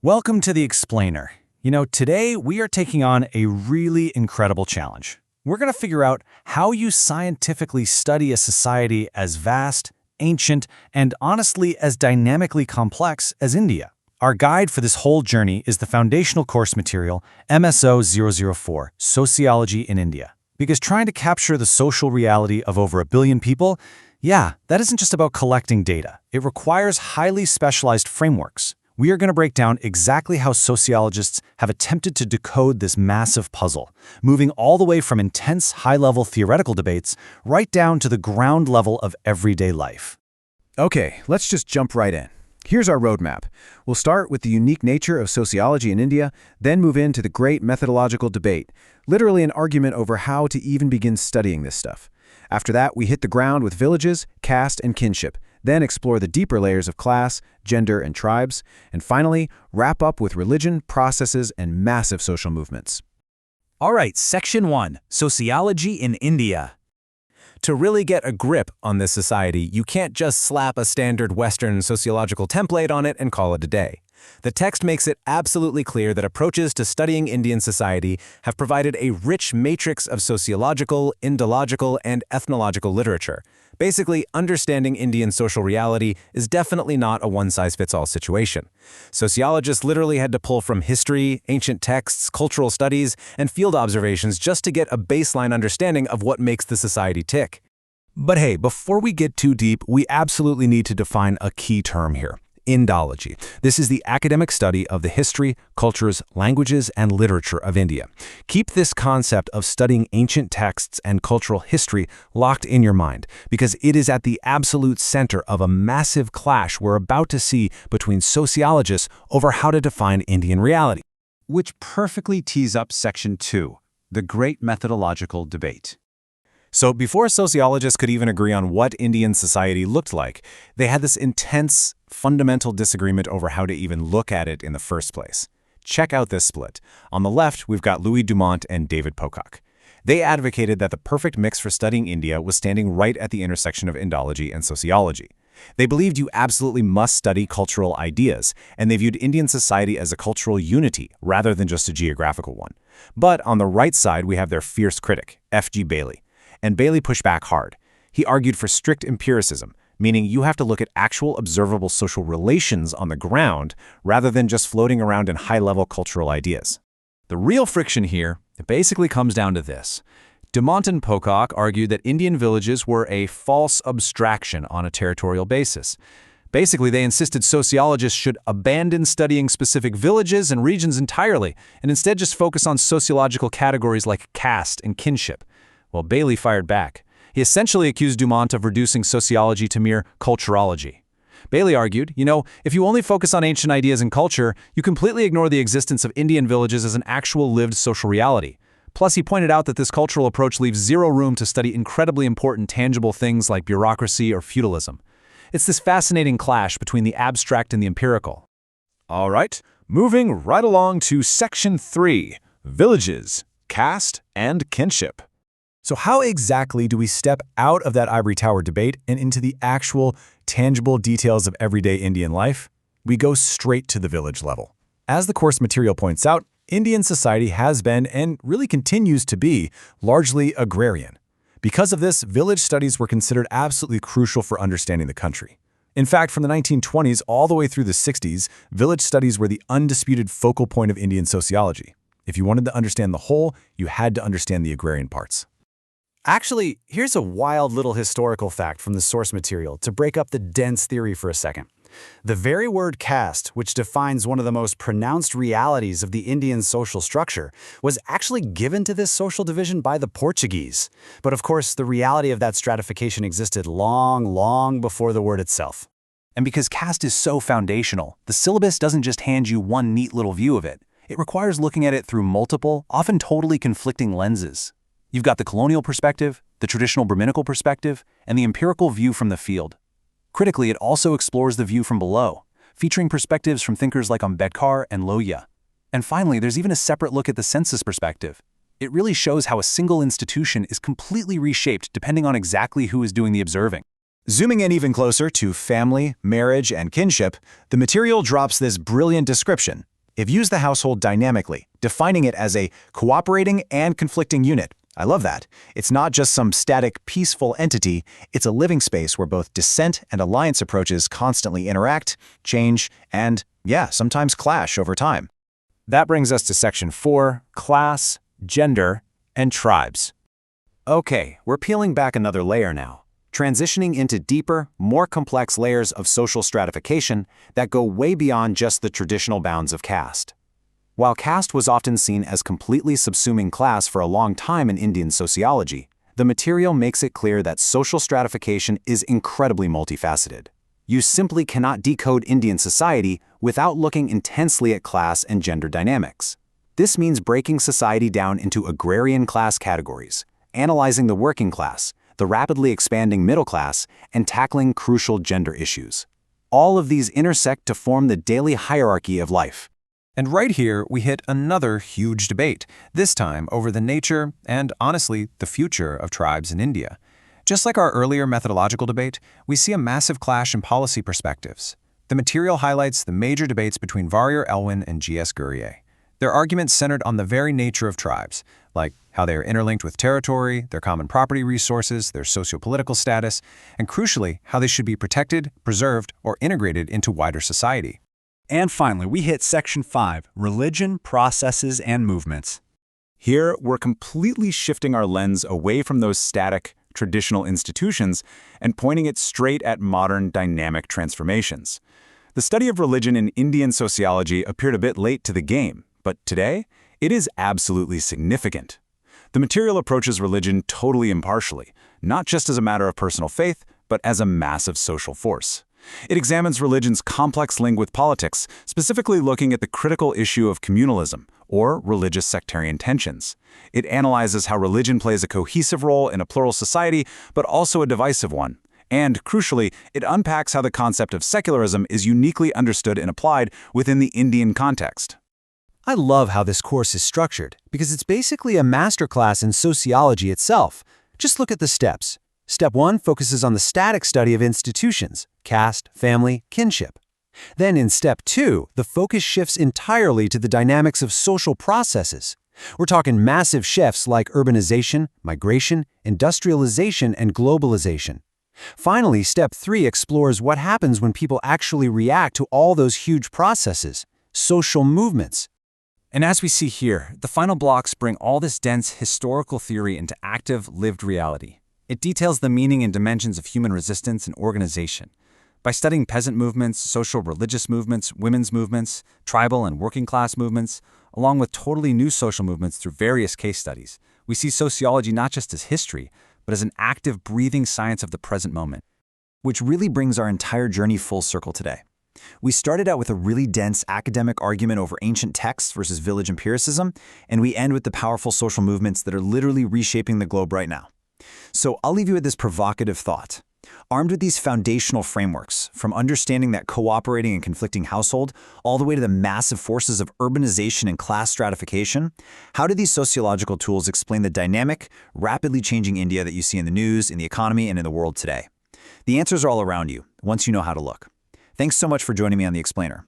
Welcome to The Explainer. Today we are taking on a really incredible challenge. We're going to figure out how you scientifically study a society as vast, ancient, and honestly as dynamically complex as India. Our guide for this whole journey is the foundational course material MSO-004, Sociology in India. Because trying to capture the social reality of over 1 billion people, that isn't just about collecting data. It requires highly specialized frameworks. We are going to break down exactly how sociologists have attempted to decode this massive puzzle, moving all the way from intense high-level theoretical debates right down to the ground level of everyday life. Okay, let's just jump right in. Here's our roadmap. We'll start with the unique nature of sociology in India, then move into the great methodological debate, literally an argument over how to even begin studying this stuff. After that, we hit the ground with villages, caste, and kinship, then explore the deeper layers of class, gender, and tribes, and finally, wrap up with religion, processes, and massive social movements. All right, Section 1, Sociology in India. To really get a grip on this society, you can't just slap a standard Western sociological template on it and call it a day. The text makes it absolutely clear that approaches to studying Indian society have provided a rich matrix of sociological, Indological, and ethnological literature. Basically, understanding Indian social reality is definitely not a one-size-fits-all situation. Sociologists literally had to pull from history, ancient texts, cultural studies, and field observations just to get a baseline understanding of what makes the society tick. But hey, before we get too deep, we absolutely need to define a key term here. Indology. This is the academic study of the history, cultures, languages, and literature of India. Keep this concept of studying ancient texts and cultural history locked in your mind, because it is at the absolute center of a massive clash we're about to see between sociologists over how to define Indian reality. Which perfectly tees up Section 2, the great methodological debate. So before sociologists could even agree on what Indian society looked like, they had this intense, fundamental disagreement over how to even look at it in the first place. Check out this split. On the left, we've got Louis Dumont and David Pocock. They advocated that the perfect mix for studying India was standing right at the intersection of Indology and sociology. They believed you absolutely must study cultural ideas, and they viewed Indian society as a cultural unity rather than just a geographical one. But on the right side, we have their fierce critic, F.G. Bailey. And Bailey pushed back hard. He argued for strict empiricism, meaning you have to look at actual observable social relations on the ground rather than just floating around in high-level cultural ideas. The real friction here basically comes down to this. Dumont and Pocock argued that Indian villages were a false abstraction on a territorial basis. Basically, they insisted sociologists should abandon studying specific villages and regions entirely and instead just focus on sociological categories like caste and kinship. Well, Bailey fired back. He essentially accused Dumont of reducing sociology to mere culturology. Bailey argued, if you only focus on ancient ideas and culture, you completely ignore the existence of Indian villages as an actual lived social reality. Plus, he pointed out that this cultural approach leaves zero room to study incredibly important tangible things like bureaucracy or feudalism. It's this fascinating clash between the abstract and the empirical. All right, moving right along to Section 3, Villages, Caste, and Kinship. So how exactly do we step out of that ivory tower debate and into the actual, tangible details of everyday Indian life? We go straight to the village level. As the course material points out, Indian society has been, and really continues to be, largely agrarian. Because of this, village studies were considered absolutely crucial for understanding the country. In fact, from the 1920s all the way through the 60s, village studies were the undisputed focal point of Indian sociology. If you wanted to understand the whole, you had to understand the agrarian parts. Actually, here's a wild little historical fact from the source material to break up the dense theory for a second. The very word caste, which defines one of the most pronounced realities of the Indian social structure, was actually given to this social division by the Portuguese. But of course, the reality of that stratification existed long before the word itself. And because caste is so foundational, the syllabus doesn't just hand you one neat little view of it. It requires looking at it through multiple, often totally conflicting lenses. You've got the colonial perspective, the traditional Brahminical perspective, and the empirical view from the field. Critically, it also explores the view from below, featuring perspectives from thinkers like Ambedkar and Lohya. And finally, there's even a separate look at the census perspective. It really shows how a single institution is completely reshaped depending on exactly who is doing the observing. Zooming in even closer to family, marriage, and kinship, the material drops this brilliant description. It views the household dynamically, defining it as a cooperating and conflicting unit. I love that. It's not just some static, peaceful entity, it's a living space where both dissent and alliance approaches constantly interact, change, and, sometimes clash over time. That brings us to Section 4, Class, Gender, and Tribes. Okay, we're peeling back another layer now, transitioning into deeper, more complex layers of social stratification that go way beyond just the traditional bounds of caste. While caste was often seen as completely subsuming class for a long time in Indian sociology, the material makes it clear that social stratification is incredibly multifaceted. You simply cannot decode Indian society without looking intensely at class and gender dynamics. This means breaking society down into agrarian class categories, analyzing the working class, the rapidly expanding middle class, and tackling crucial gender issues. All of these intersect to form the daily hierarchy of life. And right here, we hit another huge debate, this time over the nature and, honestly, the future of tribes in India. Just like our earlier methodological debate, we see a massive clash in policy perspectives. The material highlights the major debates between Warrior Elwin and G.S. Gurrier. Their arguments centered on the very nature of tribes, like how they are interlinked with territory, their common property resources, their socio-political status, and crucially, how they should be protected, preserved, or integrated into wider society. And finally, we hit Section 5, Religion, Processes, and Movements. Here, we're completely shifting our lens away from those static, traditional institutions and pointing it straight at modern, dynamic transformations. The study of religion in Indian sociology appeared a bit late to the game, but today, it is absolutely significant. The material approaches religion totally impartially, not just as a matter of personal faith, but as a massive social force. It examines religion's complex link with politics, specifically looking at the critical issue of communalism, or religious sectarian tensions. It analyzes how religion plays a cohesive role in a plural society, but also a divisive one. And, crucially, it unpacks how the concept of secularism is uniquely understood and applied within the Indian context. I love how this course is structured, because it's basically a masterclass in sociology itself. Just look at the steps. Step 1 focuses on the static study of institutions, caste, family, kinship. Then in Step 2, the focus shifts entirely to the dynamics of social processes. We're talking massive shifts like urbanization, migration, industrialization, and globalization. Finally, Step 3 explores what happens when people actually react to all those huge processes, social movements. And as we see here, the final blocks bring all this dense historical theory into active, lived reality. It details the meaning and dimensions of human resistance and organization. By studying peasant movements, social religious movements, women's movements, tribal and working class movements, along with totally new social movements through various case studies, we see sociology not just as history, but as an active, breathing science of the present moment. Which really brings our entire journey full circle today. We started out with a really dense academic argument over ancient texts versus village empiricism, and we end with the powerful social movements that are literally reshaping the globe right now. So I'll leave you with this provocative thought. Armed with these foundational frameworks, from understanding that cooperating and conflicting household, all the way to the massive forces of urbanization and class stratification, how do these sociological tools explain the dynamic, rapidly changing India that you see in the news, in the economy, and in the world today? The answers are all around you, once you know how to look. Thanks so much for joining me on The Explainer.